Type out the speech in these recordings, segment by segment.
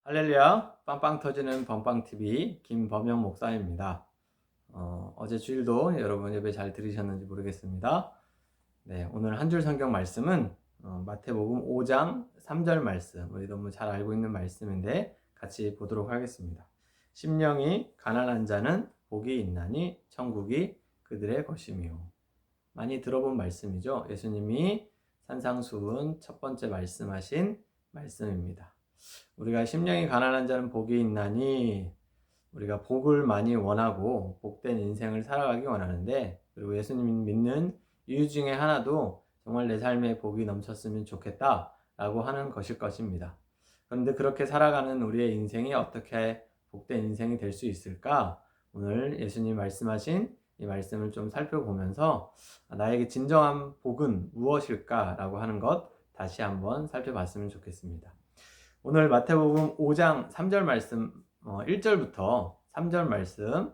할렐루야, 빵빵 터지는 범빵TV 김범영 목사입니다. 어제 주일도 여러분 예배 잘 들으셨는지 모르겠습니다. 네, 오늘 한 줄 성경 말씀은 마태복음 5장 3절 말씀, 우리 너무 잘 알고 있는 말씀인데 같이 보도록 하겠습니다. 심령이 가난한 자는 복이 있나니 천국이 그들의 것이며. 많이 들어본 말씀이죠. 예수님이 산상수훈 첫 번째 말씀하신 말씀입니다. 우리가 심령이 가난한 자는 복이 있나니, 우리가 복을 많이 원하고 복된 인생을 살아가기 원하는데, 그리고 예수님이 믿는 이유 중에 하나도 정말 내 삶에 복이 넘쳤으면 좋겠다 라고 하는 것일 것입니다. 그런데 그렇게 살아가는 우리의 인생이 어떻게 복된 인생이 될 수 있을까? 오늘 예수님 말씀하신 이 말씀을 좀 살펴보면서 나에게 진정한 복은 무엇일까 라고 하는 것 다시 한번 살펴봤으면 좋겠습니다. 오늘 마태복음 5장 3절 말씀 1절부터 3절 말씀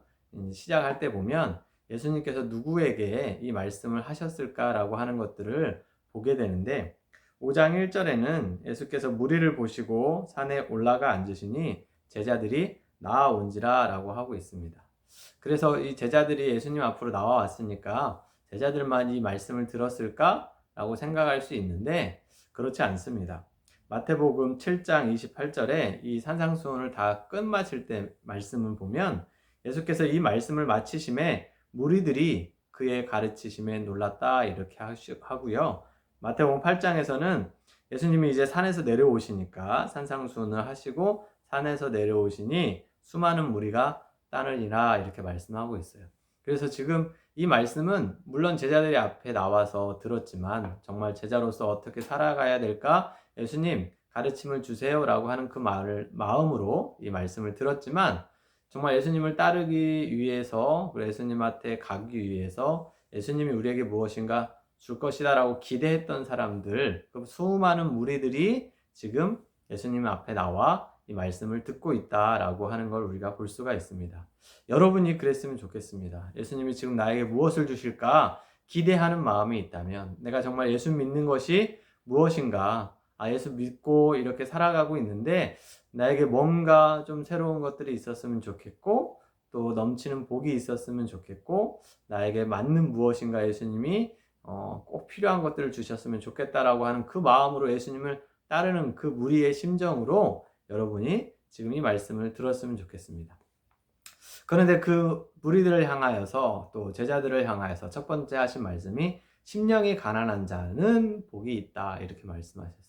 시작할 때 보면 예수님께서 누구에게 이 말씀을 하셨을까라고 하는 것들을 보게 되는데, 5장 1절에는 예수께서 무리를 보시고 산에 올라가 앉으시니 제자들이 나아온지라 라고 하고 있습니다. 그래서 이 제자들이 예수님 앞으로 나와왔으니까 제자들만 이 말씀을 들었을까? 라고 생각할 수 있는데 그렇지 않습니다. 마태복음 7장 28절에 이 산상수훈을 다 끝마칠 때 말씀을 보면 예수께서 이 말씀을 마치심에 무리들이 그의 가르치심에 놀랐다 이렇게 하고요. 마태복음 8장에서는 예수님이 이제 산에서 내려오시니까 산상수훈을 하시고 산에서 내려오시니 수많은 무리가 따르니라 이렇게 말씀하고 있어요. 그래서 지금 이 말씀은 물론 제자들이 앞에 나와서 들었지만 정말 제자로서 어떻게 살아가야 될까? 예수님 가르침을 주세요 라고 하는 그 마음으로 이 말씀을 들었지만, 정말 예수님을 따르기 위해서, 그리고 예수님한테 가기 위해서 예수님이 우리에게 무엇인가 줄 것이다 라고 기대했던 사람들, 그 수많은 무리들이 지금 예수님 앞에 나와 이 말씀을 듣고 있다라고 하는 걸 우리가 볼 수가 있습니다. 여러분이 그랬으면 좋겠습니다. 예수님이 지금 나에게 무엇을 주실까 기대하는 마음이 있다면, 내가 정말 예수 믿는 것이 무엇인가, 예수 믿고 이렇게 살아가고 있는데 나에게 뭔가 좀 새로운 것들이 있었으면 좋겠고, 또 넘치는 복이 있었으면 좋겠고, 나에게 맞는 무엇인가 예수님이 꼭 필요한 것들을 주셨으면 좋겠다라고 하는 그 마음으로 예수님을 따르는 그 무리의 심정으로 여러분이 지금 이 말씀을 들었으면 좋겠습니다. 그런데 그 무리들을 향하여서, 또 제자들을 향하여서 첫 번째 하신 말씀이 심령이 가난한 자는 복이 있다 이렇게 말씀하셨어요.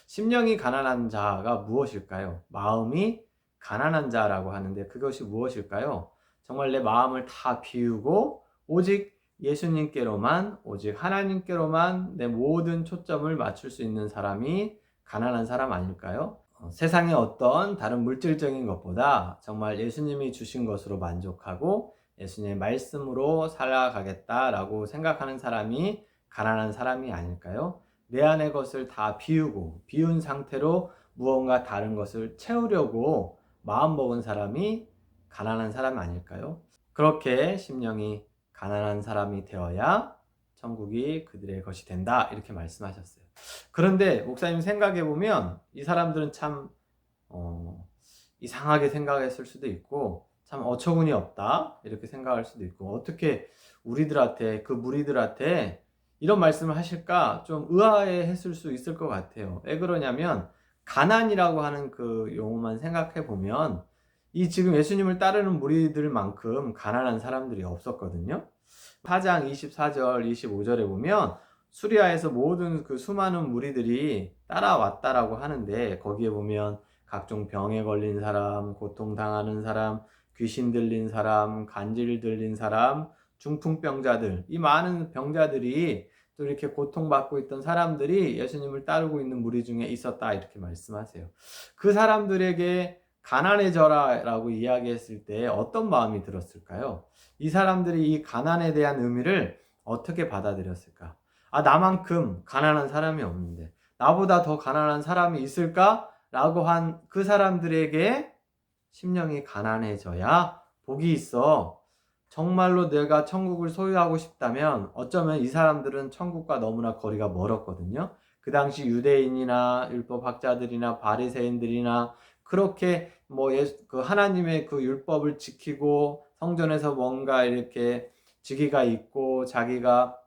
심령이 가난한 자가 무엇일까요? 마음이 가난한 자라고 하는데 그것이 무엇일까요? 정말 내 마음을 다 비우고 오직 예수님께로만, 오직 하나님께로만 내 모든 초점을 맞출 수 있는 사람이 가난한 사람 아닐까요? 세상의 어떤 다른 물질적인 것보다 정말 예수님이 주신 것으로 만족하고 예수님의 말씀으로 살아가겠다라고 생각하는 사람이 가난한 사람이 아닐까요? 내 안의 것을 다 비운 상태로 무언가 다른 것을 채우려고 마음먹은 사람이 가난한 사람 아닐까요? 그렇게 심령이 가난한 사람이 되어야 천국이 그들의 것이 된다 이렇게 말씀하셨어요. 그런데 목사님 생각해보면 이 사람들은 참 이상하게 생각했을 수도 있고, 참 어처구니 없다 이렇게 생각할 수도 있고, 어떻게 우리들한테, 그 무리들한테 이런 말씀을 하실까 좀 의아해 했을 수 있을 것 같아요. 왜 그러냐면 가난이라고 하는 그 용어만 생각해 보면 이 지금 예수님을 따르는 무리들만큼 가난한 사람들이 없었거든요. 4장 24절 25절에 보면 수리아에서 모든 그 수많은 무리들이 따라왔다라고 하는데, 거기에 보면 각종 병에 걸린 사람, 고통당하는 사람, 귀신 들린 사람, 간질 들린 사람, 중풍병자들, 이 많은 병자들이 또 이렇게 고통받고 있던 사람들이 예수님을 따르고 있는 무리 중에 있었다 이렇게 말씀하세요. 그 사람들에게 가난해져라 라고 이야기했을 때 어떤 마음이 들었을까요? 이 사람들이 이 가난에 대한 의미를 어떻게 받아들였을까? 나만큼 가난한 사람이 없는데 나보다 더 가난한 사람이 있을까? 라고 한 그 사람들에게 심령이 가난해져야 복이 있어. 정말로 내가 천국을 소유하고 싶다면 어쩌면 이 사람들은 천국과 너무나 거리가 멀었거든요. 그 당시 유대인이나 율법학자들이나 바리새인들이나 그렇게 그 하나님의 그 율법을 지키고 성전에서 뭔가 이렇게 직위가 있고 자기가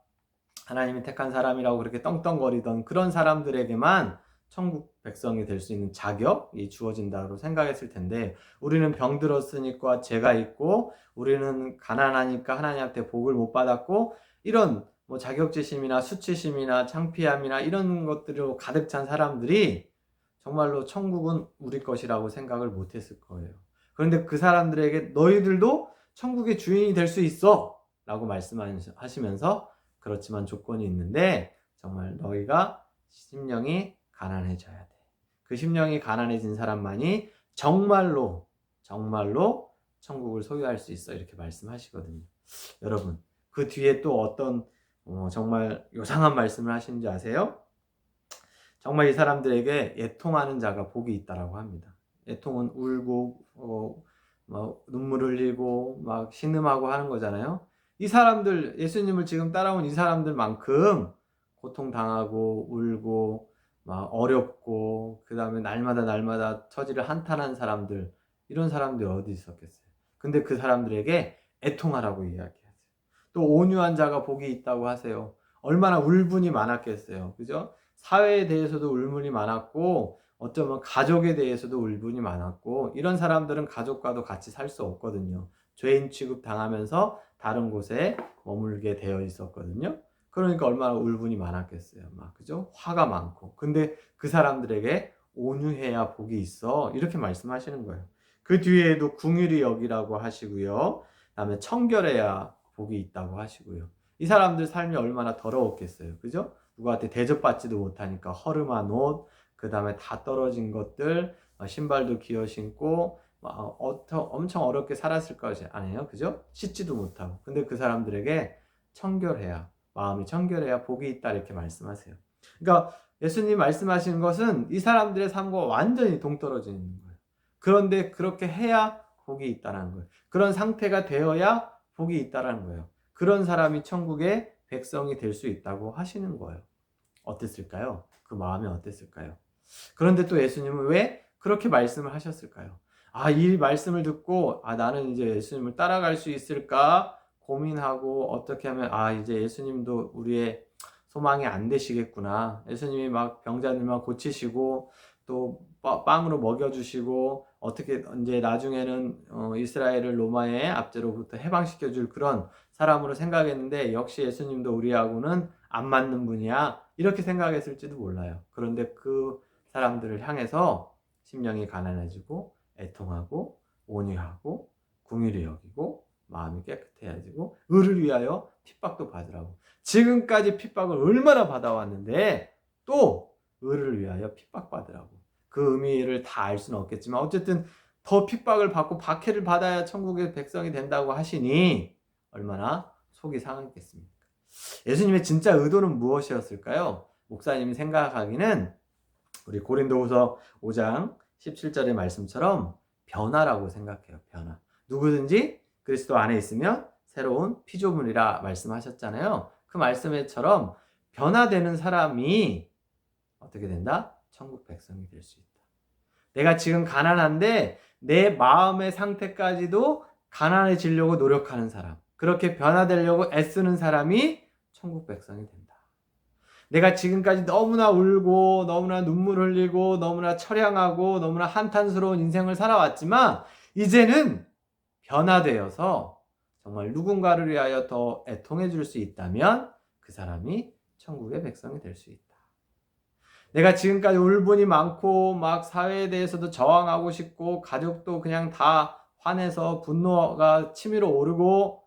하나님이 택한 사람이라고 그렇게 떵떵거리던 그런 사람들에게만 천국 백성이 될 수 있는 자격이 주어진다고 생각했을 텐데, 우리는 병들었으니까 죄가 있고 우리는 가난하니까 하나님한테 복을 못 받았고, 이런 자격지심이나 수치심이나 창피함이나 이런 것들로 가득 찬 사람들이 정말로 천국은 우리 것이라고 생각을 못 했을 거예요. 그런데 그 사람들에게 너희들도 천국의 주인이 될 수 있어 라고 말씀하시면서, 그렇지만 조건이 있는데 정말 너희가 심령이 가난해져야 돼. 그 심령이 가난해진 사람만이 정말로 천국을 소유할 수 있어, 이렇게 말씀하시거든요. 여러분, 그 뒤에 또 어떤 정말 요상한 말씀을 하시는지 아세요? 정말 이 사람들에게 애통하는 자가 복이 있다라고 합니다. 애통은 울고 눈물을 흘리고 막 신음하고 하는 거잖아요. 이 사람들, 예수님을 지금 따라온 이 사람들만큼 고통당하고 울고 막 어렵고 그 다음에 날마다 처지를 한탄한 사람들, 이런 사람들이 어디 있었겠어요. 근데 그 사람들에게 애통하라고 이야기하세요. 또 온유한 자가 복이 있다고 하세요. 얼마나 울분이 많았겠어요. 그죠? 사회에 대해서도 울분이 많았고 어쩌면 가족에 대해서도 울분이 많았고, 이런 사람들은 가족과도 같이 살 수 없거든요. 죄인 취급 당하면서 다른 곳에 머물게 되어 있었거든요. 그러니까 얼마나 울분이 많았겠어요. 그죠? 화가 많고. 근데 그 사람들에게 온유해야 복이 있어, 이렇게 말씀하시는 거예요. 그 뒤에도 긍휼히 여기라고 하시고요. 그다음에 청결해야 복이 있다고 하시고요. 이 사람들 삶이 얼마나 더러웠겠어요. 그죠? 누구한테 대접받지도 못하니까 허름한 옷, 그 다음에 다 떨어진 것들, 신발도 기어 신고 엄청 어렵게 살았을 것이 아니에요. 그죠? 씻지도 못하고. 근데 그 사람들에게 마음이 청결해야 복이 있다, 이렇게 말씀하세요. 그러니까 예수님 말씀하시는 것은 이 사람들의 삶과 완전히 동떨어져 있는 거예요. 그런데 그렇게 해야 복이 있다는 거예요. 그런 상태가 되어야 복이 있다는 거예요. 그런 사람이 천국의 백성이 될 수 있다고 하시는 거예요. 어땠을까요? 그 마음이 어땠을까요? 그런데 또 예수님은 왜 그렇게 말씀을 하셨을까요? 이 말씀을 듣고 나는 이제 예수님을 따라갈 수 있을까 고민하고, 어떻게 하면 이제 예수님도 우리의 소망이 안 되시겠구나. 예수님이 막 병자들만 고치시고 또 빵으로 먹여주시고 어떻게 이제 나중에는 이스라엘을 로마의 압제로부터 해방시켜 줄 그런 사람으로 생각했는데, 역시 예수님도 우리하고는 안 맞는 분이야, 이렇게 생각했을지도 몰라요. 그런데 그 사람들을 향해서 심령이 가난해지고 애통하고 온유하고 긍휼히 여기고 마음이 깨끗해지고 의를 위하여 핍박도 받으라고. 지금까지 핍박을 얼마나 받아왔는데 또 의를 위하여 핍박받으라고. 그 의미를 다 알 수는 없겠지만 어쨌든 더 핍박을 받고 박해를 받아야 천국의 백성이 된다고 하시니 얼마나 속이 상했겠습니까? 예수님의 진짜 의도는 무엇이었을까요? 목사님이 생각하기는 우리 고린도후서 5장 17절의 말씀처럼 변화라고 생각해요. 변화. 누구든지 그리스도 안에 있으면 새로운 피조물이라 말씀하셨잖아요. 그 말씀처럼 변화되는 사람이 어떻게 된다? 천국 백성이 될 수 있다. 내가 지금 가난한데 내 마음의 상태까지도 가난해지려고 노력하는 사람, 그렇게 변화되려고 애쓰는 사람이 천국 백성이 된다. 내가 지금까지 너무나 울고 너무나 눈물 흘리고 너무나 처량하고 너무나 한탄스러운 인생을 살아왔지만 이제는 변화되어서 정말 누군가를 위하여 더 애통해 줄 수 있다면 그 사람이 천국의 백성이 될 수 있다. 내가 지금까지 울분이 많고 막 사회에 대해서도 저항하고 싶고 가족도 그냥 다 화내서 분노가 치밀어 오르고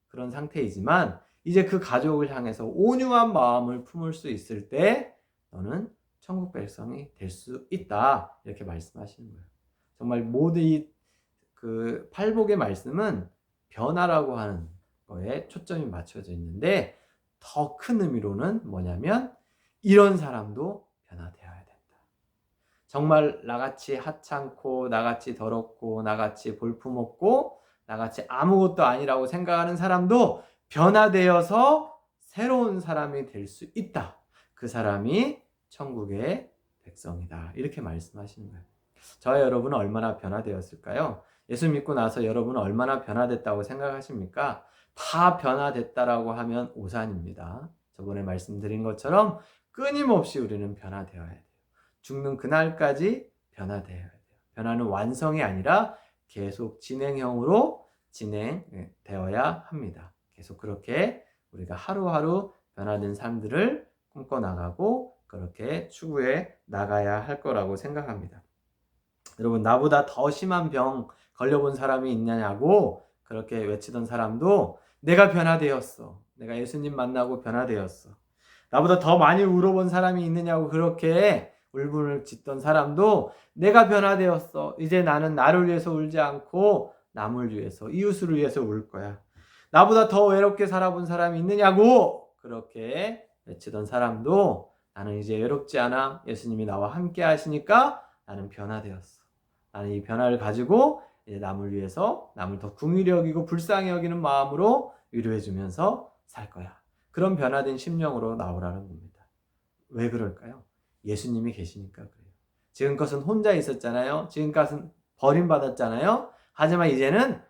그런 상태이지만 이제 그 가족을 향해서 온유한 마음을 품을 수 있을 때 너는 천국 백성이 될 수 있다, 이렇게 말씀하시는 거예요. 정말 모든 그 팔복의 말씀은 변화라고 하는 거에 초점이 맞춰져 있는데, 더 큰 의미로는 뭐냐면 이런 사람도 변화되어야 된다. 정말 나같이 하찮고 나같이 더럽고 나같이 볼품없고 나같이 아무것도 아니라고 생각하는 사람도 변화되어서 새로운 사람이 될 수 있다. 그 사람이 천국의 백성이다, 이렇게 말씀하시는 거예요. 저와 여러분은 얼마나 변화되었을까요? 예수 믿고 나서 여러분은 얼마나 변화됐다고 생각하십니까? 다 변화됐다라고 하면 오산입니다. 저번에 말씀드린 것처럼 끊임없이 우리는 변화되어야 돼요. 죽는 그날까지 변화되어야 돼요. 변화는 완성이 아니라 계속 진행형으로 진행되어야 합니다. 계속 그렇게 우리가 하루하루 변화된 삶들을 꿈꿔나가고 그렇게 추구해 나가야 할 거라고 생각합니다. 여러분, 나보다 더 심한 병 걸려본 사람이 있냐고 그렇게 외치던 사람도 내가 변화되었어. 내가 예수님 만나고 변화되었어. 나보다 더 많이 울어본 사람이 있느냐고 그렇게 울분을 짓던 사람도 내가 변화되었어. 이제 나는 나를 위해서 울지 않고 남을 위해서, 이웃을 위해서 울 거야. 나보다 더 외롭게 살아본 사람이 있느냐고 그렇게 외치던 사람도 나는 이제 외롭지 않아. 예수님이 나와 함께 하시니까 나는 변화되었어. 나는 이 변화를 가지고 이제 남을 위해서 남을 더 긍휼히 여기고 불쌍히 여기는 마음으로 위로해 주면서 살 거야. 그런 변화된 심령으로 나오라는 겁니다. 왜 그럴까요? 예수님이 계시니까 그래요. 지금껏은 혼자 있었잖아요. 지금껏은 버림받았잖아요. 하지만 이제는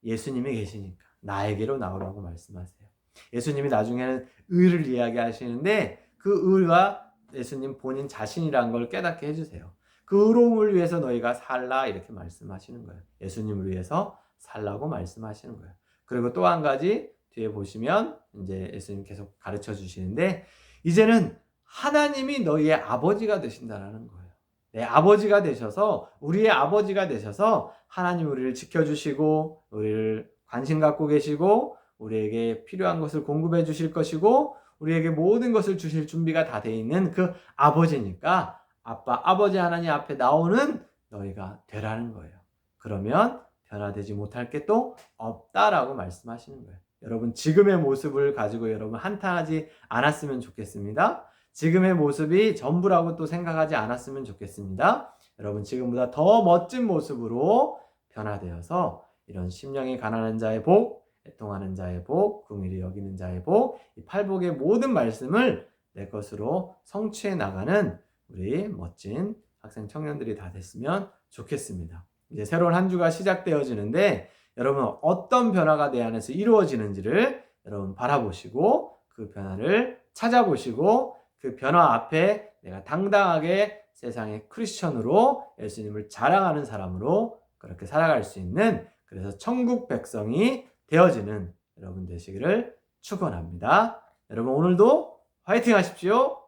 예수님이 계시니까 나에게로 나오라고 말씀하세요. 예수님이 나중에는 의를 이야기하시는데 그 의가 예수님 본인 자신이라는 걸 깨닫게 해주세요. 그 의로움을 위해서 너희가 살라 이렇게 말씀하시는 거예요. 예수님을 위해서 살라고 말씀하시는 거예요. 그리고 또 한 가지 뒤에 보시면 이제 예수님 계속 가르쳐 주시는데 이제는 하나님이 너희의 아버지가 되신다는 거예요. 내 아버지가 되셔서 우리의 아버지가 되셔서 하나님 우리를 지켜주시고 우리를 관심 갖고 계시고 우리에게 필요한 것을 공급해 주실 것이고 우리에게 모든 것을 주실 준비가 다 되어 있는 그 아버지니까 아버지 하나님 앞에 나오는 너희가 되라는 거예요. 그러면 변화되지 못할 게 또 없다라고 말씀하시는 거예요. 여러분 지금의 모습을 가지고 여러분 한탄하지 않았으면 좋겠습니다. 지금의 모습이 전부라고 또 생각하지 않았으면 좋겠습니다. 여러분 지금보다 더 멋진 모습으로 변화되어서 이런 심령이 가난한 자의 복, 애통하는 자의 복, 긍휼히 여기는 자의 복, 이 팔복의 모든 말씀을 내 것으로 성취해 나가는 우리 멋진 학생 청년들이 다 됐으면 좋겠습니다. 이제 새로운 한 주가 시작되어지는데 여러분 어떤 변화가 내 안에서 이루어지는지를 여러분 바라보시고 그 변화를 찾아보시고 그 변화 앞에 내가 당당하게 세상의 크리스천으로 예수님을 자랑하는 사람으로 그렇게 살아갈 수 있는 그래서 천국 백성이 되어지는 여러분 되시기를 축원합니다. 여러분 오늘도 화이팅 하십시오.